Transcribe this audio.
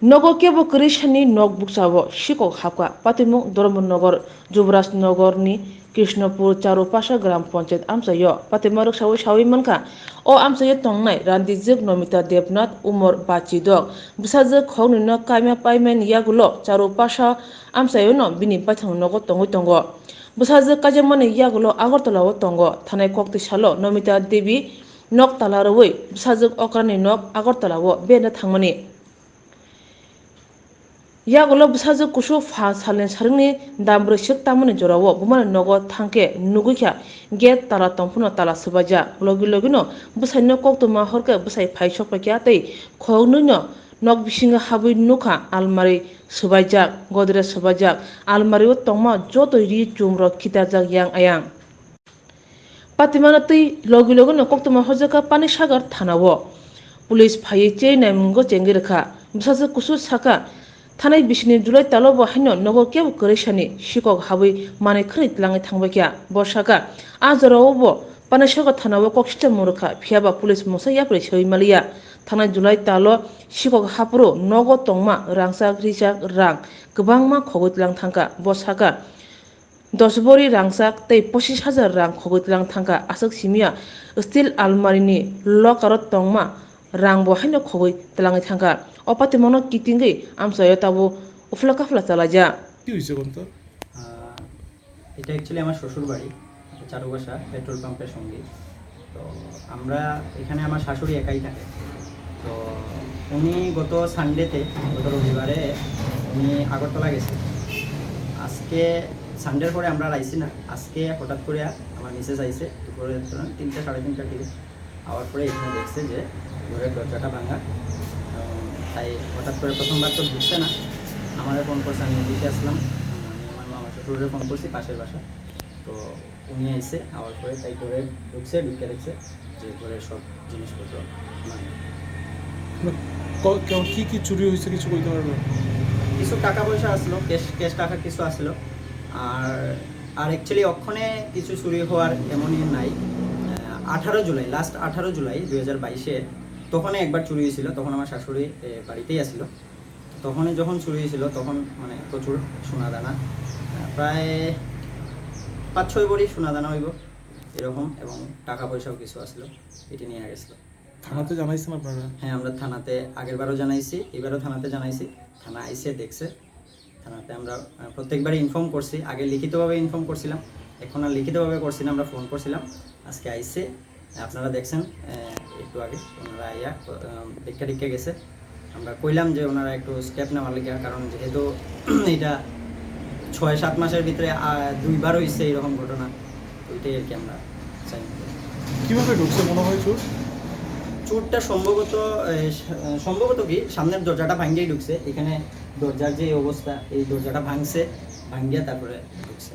Nogo kebo Krishani Nog Buksavo, Shiko Haka, Patimu, Dormonogor, Jubras Nogorni, Krishnapur, Charupasha, Gram Ponchet, Amsayo, Patimaruk Shawi Manka, O Amsayo Tongnai, Randizik Nomita Debnat, Umor Bachi Dog, Bisazak Honino Kaima Paimen Yagulo, Charupasha, Amsayono, Bini Patang Nogo Tongo Tongo. Bisazak Kajamani Yagulo, Agortala Tongo, Tanai Kokti Shalo, Nomita Devi, Nok Talaraway, Bisazak Okrani Nok, Agortalawo, Bena Tangmani. Yagulo bisajo kusu fa salen sarni dambre shik tamuni jorawo buman nogo thanke nugukya get tala tompuno tala subaja logino busaino kokto ma horke busai phai sokpa kya tei khognuno nok bisinga habui nuka almari subaja godre subaja almari o tongma joto ri chumro kitajak yang ayang patimana tei logino kokto ma hojaka pani sagar thanawo police phai chei naimungo chengirkha bisajo kusu saka Tanai Bishni July Talobo Hino Nogo Kev Kurishani Shikok Hawi Mane Krit Langi Tangbakia Boshaka Azorobo Panashoka Tanawa Kokshita Muruka Piaba Police Musa Yapre Shoy Malia Tanai July Talo Shikok Hapro Nogo Tongma Rangsa Grisha Rang Gebangma Kogut Lang Tanka Boshaka Dosbori Rangsak Tei Posis Hazar Rang Kogut Lang Tanka Asak Simia Still Almarini Lokarot Tongma Rang Bohino Kogut Telangi Tanka Opati mono kitingi amsayo tabo uflaka fla চালাজা কি হয়েছে কোনটা? এটা actually আমার শ্বশুর বাড়ি চারুবাসা petrol পাম্পের সঙ্গে। তো আমরা এখানে আমার শাশুড়ি একাই থাকে। তো উনি গত সানডেতে গত রবিবারে উনি আগরতলা গেছে। আজকে সানডের পরে আমরা আইছি না, আজকে হঠাৎ করে আমার মিসেস আইছে দুপুরে 3টা সাড়ে 3টার দিকে। আওয়ার পরে এখানে দেখছে যে ঘরের দরজাটা ভাঙা। তাই হঠাৎ করে প্রথমবার তো ঢুকছে না, আমাদের ফোন করছে, আমি দিকে আসলাম, আমি আমার মামা শ্বশুরের ফোন করছি পাশের বাসা। তো উনি আইসে আওয়ার পরে তাই করে ঢুকছে, ঢুকে দেখছে যে ঘরের সব জিনিসপত্র কি কি চুরি হয়েছে কিছু বলতে পারবেন? কিছু টাকা পয়সা আসলো, ক্যাশ টাকা কিছু আসলো। আর আর অ্যাকচুয়ালি অক্ষণে কিছু চুরি হওয়ার এমনই নাই। 18 জুলাই, লাস্ট 18 জুলাই 2022-এ তখনই একবার চুরি হয়েছিল। তখন আমার শাশুড়ি বাড়িতেই আসছিল। তখনই যখন চুরি হয়েছিল তখন মানে প্রচুর সোনাদানা, প্রায় 5-6 ভরি সোনাদানা হইব এরকম, এবং টাকা পয়সাও কিছু আসলো, এটি নিয়ে গেছিলো। থানাতে জানাইছেন আপনারা? হ্যাঁ, আমরা থানাতে আগেরবারও জানাইছি, এবারও থানাতে জানাইছি। থানা আইসে দেখছে। থানাতে আমরা প্রত্যেকবারই ইনফর্ম করছি, আগে লিখিতভাবে ইনফর্ম করছিলাম, এখন আর লিখিতভাবে করছি না, আমরা ফোন করছিলাম। আজকে আইসে, আপনারা দেখছেন একটু আগে ওনারা আইয়া দেখা টিকা গেছে। আমরা কইলাম যে ওনারা একটু স্টেপ নেওয়ার লেগে, কারণ যেহেতু এটা 6-7 মাসের ভিতরে 2বার হয়েছে এরকম ঘটনা, ওইটাই আর কি আমরা চাই। কীভাবে ঢুকছে মনে হয় চোর? চোরটা সম্ভবত কি সামনের দরজাটা ভাঙ্গিয়ে ঢুকছে। এখানে দরজার যে অবস্থা, এই দরজাটা ভাঙছে, ভাঙ্গিয়া তারপরে ঢুকছে।